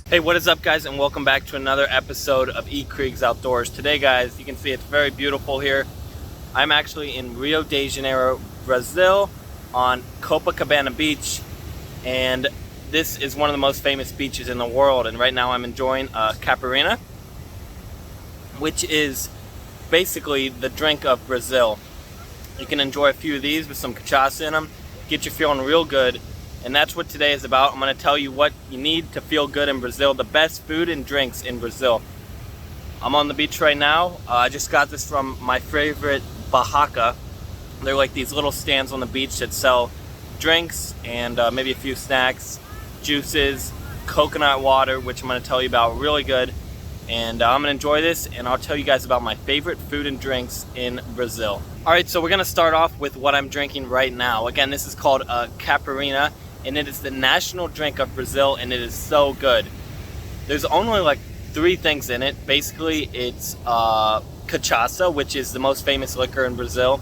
Hey, what is up, guys, and welcome back to another episode of E Kriegs Outdoors. Today, guys, you can see it's very beautiful here. I'm actually in Rio de Janeiro, Brazil, on Copacabana Beach, and this is one of the most famous beaches in the world. And right now, I'm enjoying Caparina, which is basically the drink of Brazil. You can enjoy a few of these with some cachaça in them, get you feeling real good. And that's what today is about. I'm going to tell you what you need to feel good in Brazil, the best food and drinks in Brazil. I'm on the beach right now. I just got this from my favorite barraca. They're like these little stands on the beach that sell drinks and maybe a few snacks, juices, coconut water, which I'm going to tell you about, really good. And I'm going to enjoy this, and I'll tell you guys about my favorite food and drinks in Brazil. Alright, so we're going to start off with what I'm drinking right now. Again, this is called Caparina, and it is the national drink of Brazil, and it is so good. There's only like 3 things in it. Basically, it's cachaça, which is the most famous liquor in Brazil,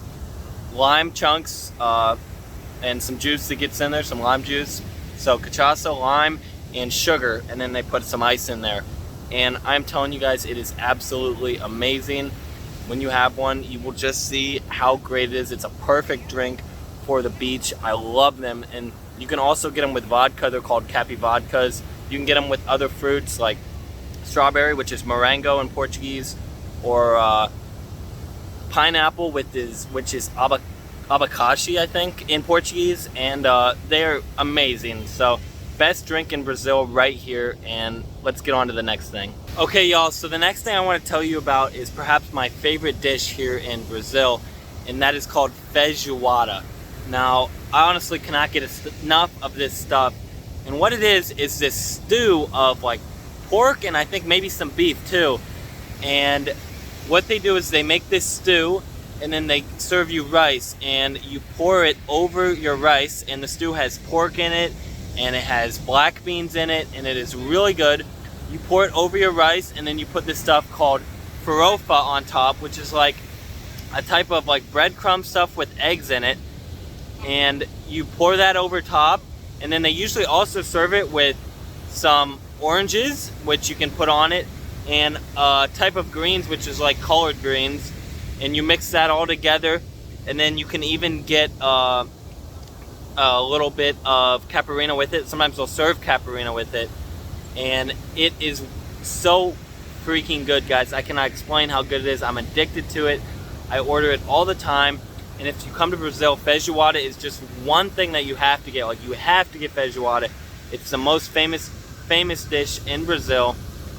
lime chunks, and some juice that gets in there, some lime juice. So cachaça, lime, and sugar, and then they put some ice in there. And I'm telling you guys, it is absolutely amazing. When you have one, you will just see how great it is. It's a perfect drink for the beach. I love them. And you can also get them with vodka. They're called Capi vodkas. You can get them with other fruits like strawberry, which is morango in Portuguese, or pineapple, which is abacaxi, I think, in Portuguese. And they're amazing. So best drink in Brazil right here, and let's get on to the next thing. Okay, y'all, so the next thing I want to tell you about is perhaps my favorite dish here in Brazil, and that is called Feijoada. Now, I honestly cannot get enough of this stuff, and what it is this stew of like pork and I think maybe some beef too. And what they do is they make this stew, and then they serve you rice, and you pour it over your rice, and the stew has pork in it, and it has black beans in it, and it is really good. You pour it over your rice, and then you put this stuff called farofa on top, which is like a type of like breadcrumb stuff with eggs in it, and you pour that over top. And then they usually also serve it with some oranges, which you can put on it, and a type of greens, which is like collard greens, and you mix that all together. And then you can even get a little bit of Caparina with it. Sometimes they'll serve Caparina with it, and it is so freaking good, guys. I cannot explain how good it is. I'm addicted to it. I order it all the time. And if you come to Brazil, feijoada is just one thing that you have to get. Like, you have to get feijoada. It's the most famous dish in Brazil.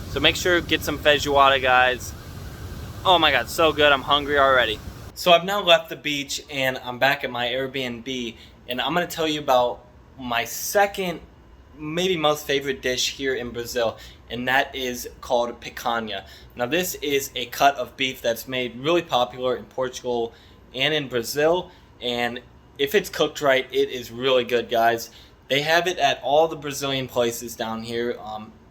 So make sure to get some feijoada, guys. Oh my god, so good. I'm hungry already. So I've now left the beach, and I'm back at my Airbnb, and I'm going to tell you about my second, maybe most favorite dish here in Brazil, and that is called Picana. Now, this is a cut of beef that's made really popular in Portugal and in Brazil, and if it's cooked right, it is really good, guys. They have it at all the Brazilian places down here.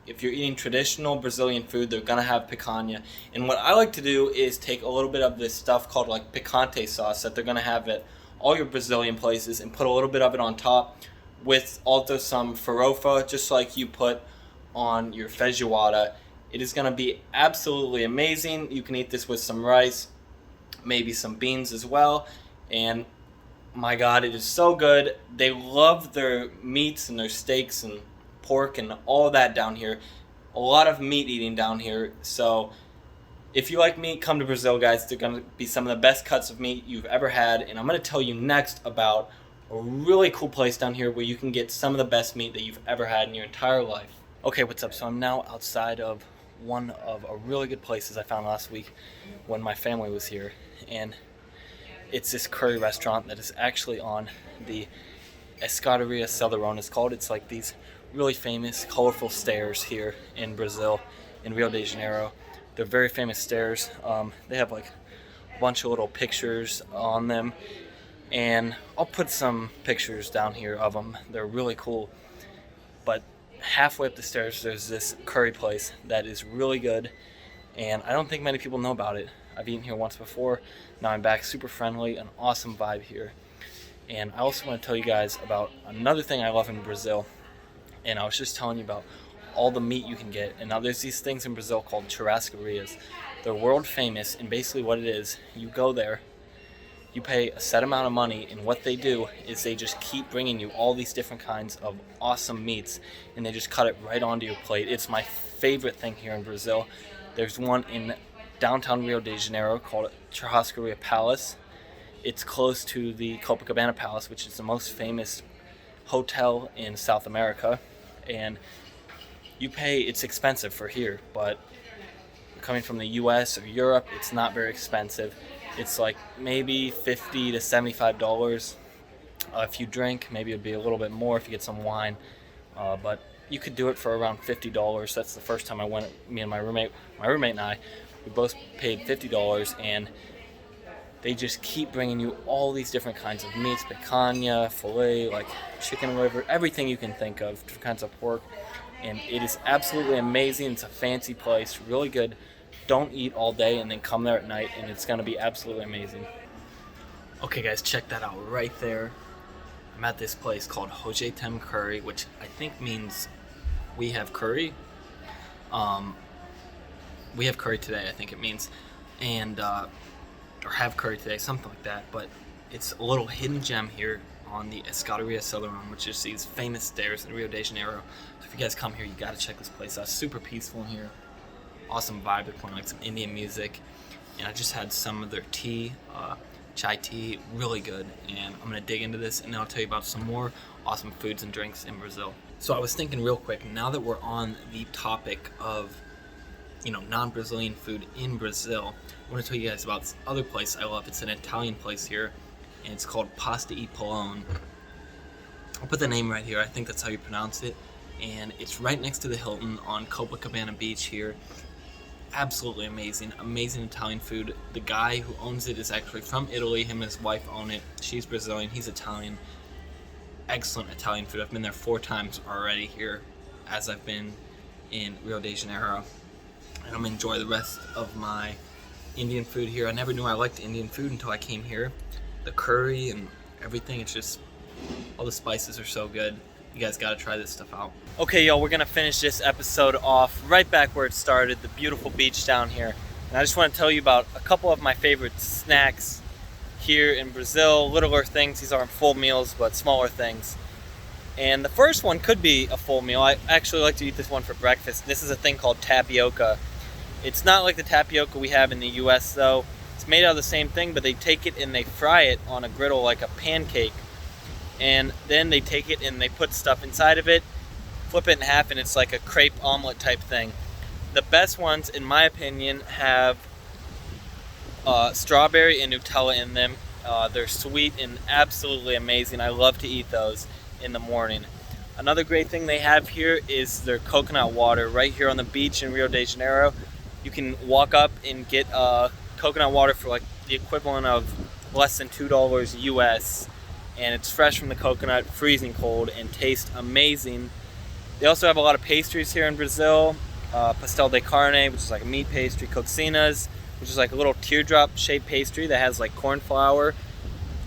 If you're eating traditional Brazilian food, they're gonna have picanha. And what I like to do is take a little bit of this stuff called like picante sauce that they're gonna have at all your Brazilian places, and put a little bit of it on top with also some farofa, just like you put on your feijoada. It is gonna be absolutely amazing. You can eat this with some rice, maybe some beans as well, and my god, it is so good. They love their meats and their steaks and pork and all that down here. A lot of meat eating down here. So if you like meat, come to Brazil, guys. They're going to be some of the best cuts of meat you've ever had. And I'm going to tell you next about a really cool place down here where you can get some of the best meat that you've ever had in your entire life. Okay, what's up? So I'm now outside of one of a really good places I found last week when my family was here, and it's this curry restaurant that is actually on the Escadaria Celarón, it's called. It's like these really famous colorful stairs here in Brazil, in Rio de Janeiro. They're very famous stairs. They have like a bunch of little pictures on them, and I'll put some pictures down here of them. They're really cool. But halfway up the stairs, there's this curry place that is really good, and I don't think many people know about it. I've eaten here once before. Now I'm back. Super friendly, an awesome vibe here. And I also want to tell you guys about another thing I love in Brazil. And I was just telling you about all the meat you can get. And now there's these things in Brazil called churrascarias. They're world famous, and basically what it is, you go there, you pay a set amount of money, and what they do is they just keep bringing you all these different kinds of awesome meats, and they just cut it right onto your plate. It's my favorite thing here in Brazil. There's one in downtown Rio de Janeiro called Churrascaria Palace. It's close to the Copacabana Palace, which is the most famous hotel in South America, and it's expensive for here, but coming from the US or Europe, it's not very expensive. It's like maybe $50 to $75 if you drink. Maybe it'd be a little bit more if you get some wine, but you could do it for around $50. That's the first time I went. Me and my roommate and I, we both paid $50, and they just keep bringing you all these different kinds of meats, picanha, filet, like chicken liver, everything you can think of, different kinds of pork, and it is absolutely amazing. It's a fancy place, really good. Don't eat all day and then come there at night, and it's going to be absolutely amazing. Okay guys, check that out right there. I'm at this place called Hoje Tem Curry, which I think means we have curry. We have curry today, I think it means, and or have curry today, something like that. But it's a little hidden gem here on the Escadaria Celedon, which is these famous stairs in Rio de Janeiro. So if you guys come here, you got to check this place out. Super peaceful in here. Awesome vibe. They're playing like some Indian music, and I just had some of their tea, chai tea, really good. And I'm gonna dig into this, and then I'll tell you about some more awesome foods and drinks in Brazil. So I was thinking real quick, now that we're on the topic of non-Brazilian food in Brazil, I want to tell you guys about this other place I love. It's an Italian place here, and it's called Pasta e Polone. I'll put the name right here. I think that's how you pronounce it, and it's right next to the Hilton on Copacabana Beach here. Absolutely amazing Italian food. The guy who owns it is actually from Italy. Him and his wife own it. She's Brazilian, he's Italian. Excellent Italian food. I've been there 4 times already here as I've been in Rio de Janeiro, and I'm gonna enjoy the rest of my Indian food here. I never knew I liked Indian food until I came here. The curry and everything, it's just, all the spices are so good. You guys gotta try this stuff out. Okay, y'all, we're gonna finish this episode off right back where it started, the beautiful beach down here. And I just want to tell you about a couple of my favorite snacks here in Brazil. Littler things, these aren't full meals, but smaller things. And the first one could be a full meal. I actually like to eat this one for breakfast. This is a thing called tapioca. It's not like the tapioca we have in the US though. It's made out of the same thing, but they take it and they fry it on a griddle like a pancake. And then they take it and they put stuff inside of it, flip it in half, and it's like a crepe omelet type thing. The best ones, in my opinion, have strawberry and Nutella in them. They're sweet and absolutely amazing. I love to eat those in the morning. Another great thing they have here is their coconut water right here on the beach in Rio de Janeiro. You can walk up and get coconut water for like the equivalent of less than $2 US. And it's fresh from the coconut, freezing cold, and tastes amazing. They also have a lot of pastries here in Brazil. Pastel de carne, which is like a meat pastry. Cocinas, which is like a little teardrop shaped pastry that has like corn flour.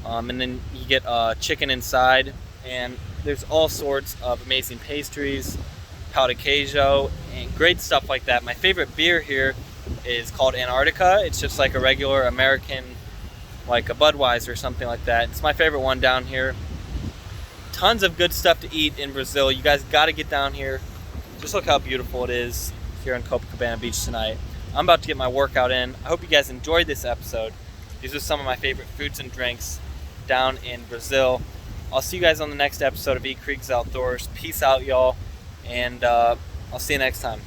And then you get chicken inside. And there's all sorts of amazing pastries, pão de queijo, and great stuff like that. My favorite beer here is called Antarctica. It's just like a regular American, like a Budweiser or something like that. It's my favorite one down here. Tons of good stuff to eat in Brazil. You guys got to get down here. Just look how beautiful it is here on Copacabana Beach tonight. I'm about to get my workout in. I hope you guys enjoyed this episode. These are some of my favorite foods and drinks down in Brazil. I'll see you guys on the next episode of E Creeks Outdoors. Peace out, y'all, and I'll see you next time.